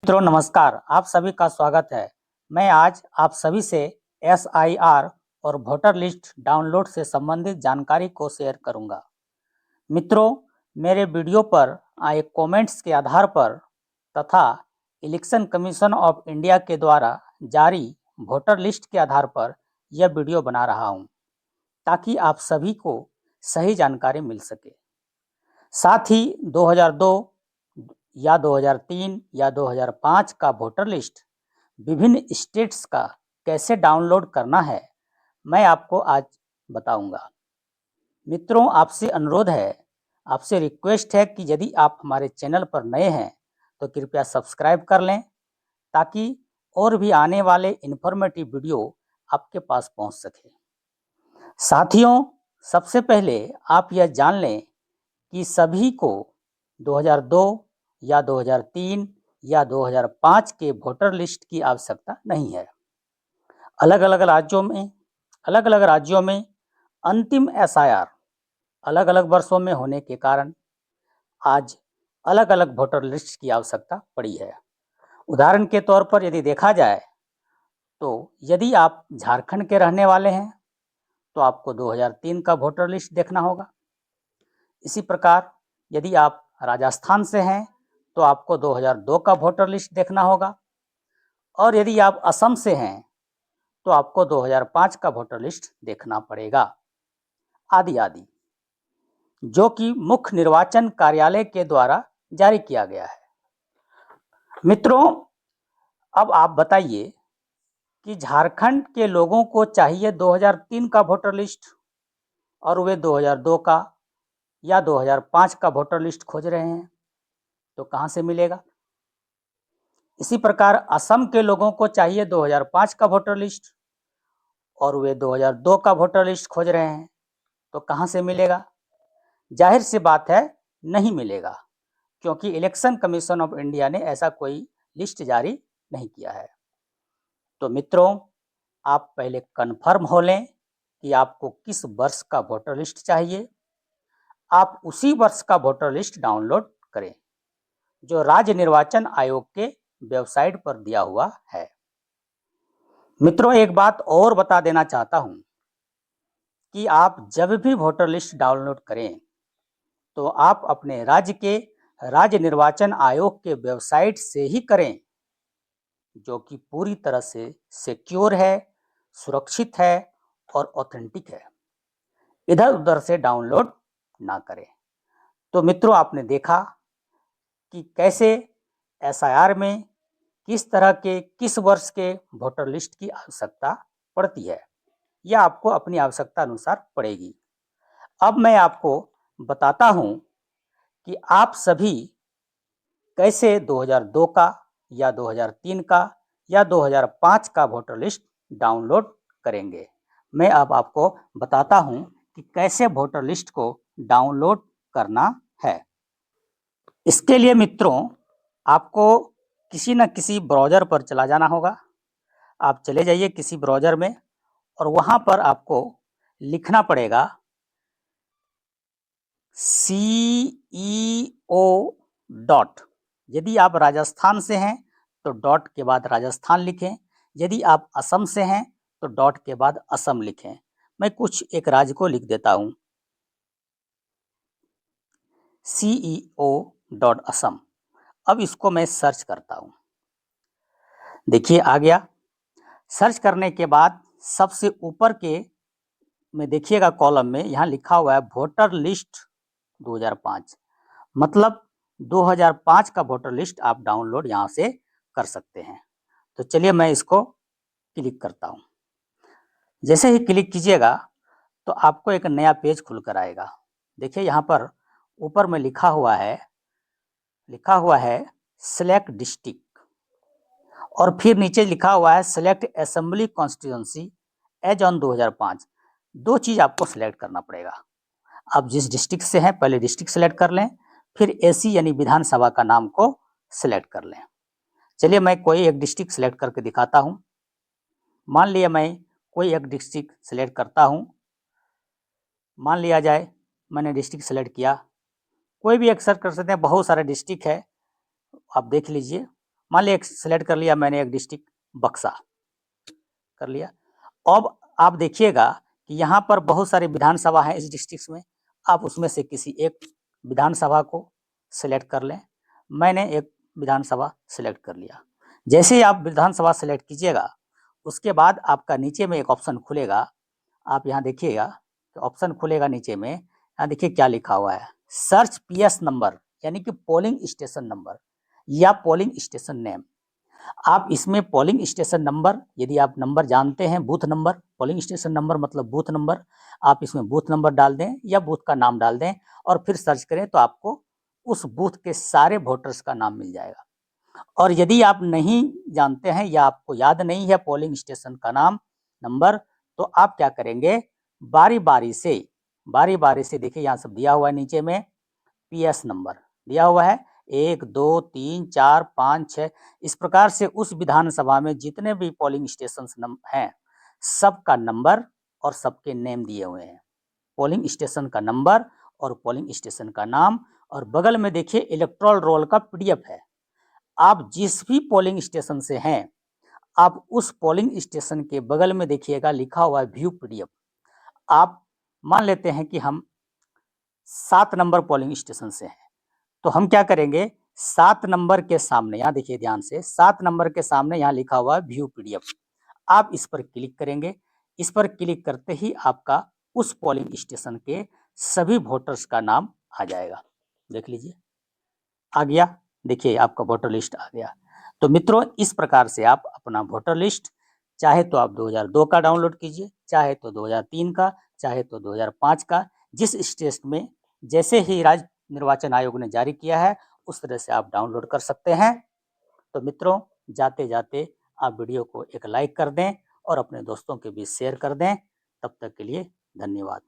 मित्रों नमस्कार, आप सभी का स्वागत है। मैं आज आप सभी से SIR और वोटर लिस्ट डाउनलोड से संबंधित जानकारी को शेयर करूंगा। मित्रों, मेरे वीडियो पर आए कमेंट्स के आधार पर तथा इलेक्शन कमीशन ऑफ इंडिया के द्वारा जारी वोटर लिस्ट के आधार पर यह वीडियो बना रहा हूं, ताकि आप सभी को सही जानकारी मिल सके। साथ ही 2002 या 2003 या 2005 का वोटर लिस्ट विभिन्न स्टेट्स का कैसे डाउनलोड करना है, मैं आपको आज बताऊंगा। मित्रों, आपसे अनुरोध है, आपसे रिक्वेस्ट है कि यदि आप हमारे चैनल पर नए हैं तो कृपया सब्सक्राइब कर लें, ताकि और भी आने वाले इन्फॉर्मेटिव वीडियो आपके पास पहुंच सके। साथियों, सबसे पहले आप यह जान लें कि सभी को 2002 या 2003 या 2005 के वोटर लिस्ट की आवश्यकता नहीं है। अलग अलग राज्यों में अंतिम SIR अलग अलग वर्षों में होने के कारण आज अलग अलग वोटर लिस्ट की आवश्यकता पड़ी है। उदाहरण के तौर पर यदि देखा जाए तो यदि आप झारखंड के रहने वाले हैं तो आपको 2003 का वोटर लिस्ट देखना होगा। इसी प्रकार यदि आप राजस्थान से हैं तो आपको 2002 का वोटर लिस्ट देखना होगा, और यदि आप असम से हैं तो आपको 2005 का वोटर लिस्ट देखना पड़ेगा, आदि आदि, जो कि मुख्य निर्वाचन कार्यालय के द्वारा जारी किया गया है। मित्रों, अब आप बताइए कि झारखंड के लोगों को चाहिए 2003 का वोटर लिस्ट और वे 2002 का या 2005 का वोटर लिस्ट खोज रहे हैं, तो कहां से मिलेगा? इसी प्रकार असम के लोगों को चाहिए 2005 का वोटर लिस्ट और वे 2002 का वोटर लिस्ट खोज रहे हैं, तो कहां से मिलेगा? जाहिर सी बात है, नहीं मिलेगा, क्योंकि इलेक्शन कमीशन ऑफ इंडिया ने ऐसा कोई लिस्ट जारी नहीं किया है। तो मित्रों, आप पहले कंफर्म हो लें कि आपको किस वर्ष का वोटर लिस्ट चाहिए। आप उसी वर्ष का वोटर लिस्ट डाउनलोड करें जो राज्य निर्वाचन आयोग के वेबसाइट पर दिया हुआ है। मित्रों, एक बात और बता देना चाहता हूं कि आप जब भी वोटर लिस्ट डाउनलोड करें तो आप अपने राज्य के राज्य निर्वाचन आयोग के वेबसाइट से ही करें, जो कि पूरी तरह से सिक्योर है, सुरक्षित है और ऑथेंटिक है। इधर उधर से डाउनलोड ना करें। तो मित्रों, आपने देखा कि कैसे SIR में किस तरह के किस वर्ष के वोटर लिस्ट की आवश्यकता पड़ती है, या आपको अपनी आवश्यकता अनुसार पड़ेगी। अब मैं आपको बताता हूं कि आप सभी कैसे 2002 का या 2003 का या 2005 का वोटर लिस्ट डाउनलोड करेंगे। मैं अब आपको बताता हूं कि कैसे वोटर लिस्ट को डाउनलोड करना है। इसके लिए मित्रों, आपको किसी न किसी ब्राउज़र पर चला जाना होगा। आप चले जाइए किसी ब्राउज़र में और वहाँ पर आपको लिखना पड़ेगा CEO डॉट। यदि आप राजस्थान से हैं तो डॉट के बाद राजस्थान लिखें, यदि आप असम से हैं तो डॉट के बाद असम लिखें। मैं कुछ एक राज्य को लिख देता हूँ, CEO.असम। अब इसको मैं सर्च करता हूँ। देखिए आ गया। सर्च करने के बाद सबसे ऊपर के में देखिएगा कॉलम में यहाँ लिखा हुआ है वोटर लिस्ट 2005, मतलब 2005 का वोटर लिस्ट आप डाउनलोड यहाँ से कर सकते हैं। तो चलिए मैं इसको क्लिक करता हूँ। जैसे ही क्लिक कीजिएगा तो आपको एक नया पेज खुलकर आएगा। देखिए यहाँ पर ऊपर में लिखा हुआ है सिलेक्ट डिस्ट्रिक्ट, और फिर नीचे लिखा हुआ है select assembly constituency as on 2005। दो चीज़ आपको सिलेक्ट करना पड़ेगा। आप जिस डिस्ट्रिक्ट से हैं पहले डिस्ट्रिक्ट सेलेक्ट कर लें, फिर AC यानी विधानसभा का नाम को सिलेक्ट कर लें। चलिए मैं कोई एक डिस्ट्रिक्ट सेलेक्ट करके दिखाता हूँ। मान लिया मैं कोई एक डिस्ट्रिक्ट सेलेक्ट करता हूँ। मान लिया जाए मैंने डिस्ट्रिक्ट सेलेक्ट किया, कोई भी एक सर्च कर सकते हैं, बहुत सारे डिस्ट्रिक्ट है, आप देख लीजिए। मान लिया एक सेलेक्ट कर लिया मैंने, एक डिस्ट्रिक्ट बक्सा कर लिया। अब आप देखिएगा कि यहाँ पर बहुत सारे विधानसभा हैं इस डिस्ट्रिक्ट में, आप उसमें से किसी एक विधानसभा को सेलेक्ट कर लें। मैंने एक विधानसभा सेलेक्ट कर लिया। जैसे ही आप विधानसभा सेलेक्ट कीजिएगा, उसके बाद आपका नीचे में एक ऑप्शन खुलेगा, आप यहाँ देखिएगा तो ऑप्शन खुलेगा नीचे में, यहाँ देखिए क्या लिखा हुआ है, सर्च पीएस नंबर, यानी कि पोलिंग स्टेशन नंबर या पोलिंग स्टेशन नेम। आप इसमें पोलिंग स्टेशन नंबर, यदि आप नंबर जानते हैं, booth number, polling station number मतलब बूथ नंबर, आप इसमें बूथ नंबर डाल दें या बूथ का नाम डाल दें और फिर सर्च करें तो आपको उस बूथ के सारे वोटर्स का नाम मिल जाएगा। और यदि आप नहीं जानते हैं या आपको याद नहीं है पोलिंग स्टेशन का नाम, नंबर, तो आप क्या करेंगे, बारी बारी से देखिए यहाँ सब दिया हुआ है नीचे में, पीएस नंबर दिया हुआ है 1 2 3 4 5 6, इस प्रकार से उस विधानसभा में जितने भी पोलिंग स्टेशन हैं सबका नंबर और सबके नेम दिए हुए हैं। पोलिंग स्टेशन का नंबर और पोलिंग स्टेशन का नाम, और बगल में देखिए इलेक्टोरल रोल का पीडीएफ है। आप जिस भी पोलिंग स्टेशन से हैं, आप उस पोलिंग स्टेशन के बगल में देखिएगा लिखा हुआ है व्यू पीडीएफ। आप मान लेते हैं कि हम 7 नंबर पोलिंग स्टेशन से हैं, तो हम क्या करेंगे, 7 नंबर के सामने, यहाँ देखिए ध्यान से, 7 नंबर के सामने यहाँ लिखा हुआ है व्यू पीडीएफ, आप इस पर क्लिक करेंगे। इस पर क्लिक करते ही आपका उस पोलिंग स्टेशन के सभी वोटर्स का नाम आ जाएगा। देख लीजिए आ गया, देखिए आपका वोटर लिस्ट आ गया। तो मित्रों, इस प्रकार से आप अपना वोटर लिस्ट, चाहे तो आप 2002 का डाउनलोड कीजिए, चाहे तो 2003 का, चाहे तो 2005 का, जिस स्टेट में जैसे ही राज्य निर्वाचन आयोग ने जारी किया है उस तरह से आप डाउनलोड कर सकते हैं। तो मित्रों, जाते जाते आप वीडियो को एक लाइक कर दें और अपने दोस्तों के बीच शेयर कर दें। तब तक के लिए धन्यवाद।